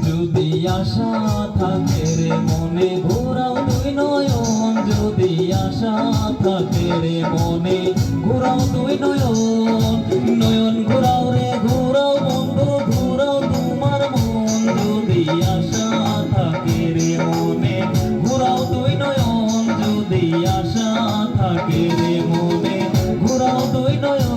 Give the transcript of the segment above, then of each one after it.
যদি আশা থাকে রে মনে ঘোরাও দুই নয়ন, যদি আশা থাকে রে মনে ঘোরাও দুই নয়ন, নয়ন ঘোরাও রে ঘোরাও বন্ধু ঘোরাও তোমার মন। যদি আশা থাকে রে মনে ঘোরাও দুই নয়ন, যদি আশা থাকে রে মনে ঘোরাও দুই নয়ন।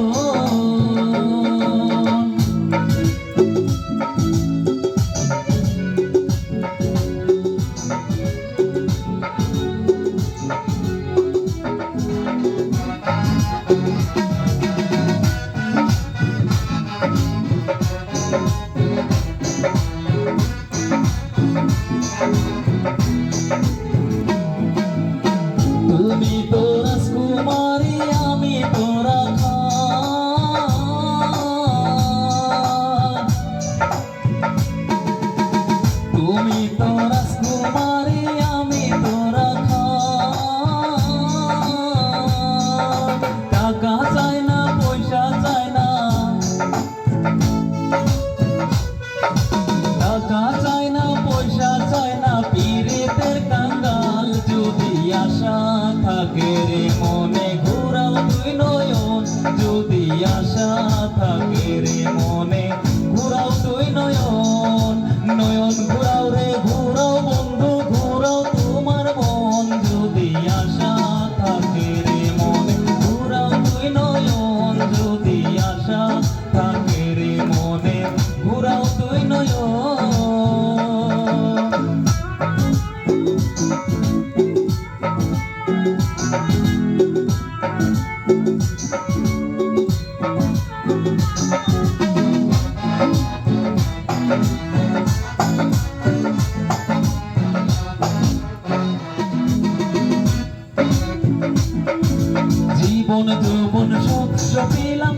তুমি তো রাজকুমারী আমি তো রাখাল, তুমি তো রাজকুমারী আমি তো রাখাল। টাকা চাই না পয়সা চাই না, টাকা চাই না পয়সা চাই না পীড়িতের কাঙ্গাল। যদি আশা থাকে রে মনে ঘোরাও দুই নয়ন, যদি আশা থাকে রে মনে ঘোরাও দুই নয়ন, নয়ন ঘোরাও রে ঘোরাও বন্ধু ঘোরাও তোমার মন। যদি আশা থাকে রে মনে ঘোরাও দুই নয়ন, যদি আশা থাকে রে মনে ঘোরাও দুই নয়ন। জীবন যৌবন সব পেলাম।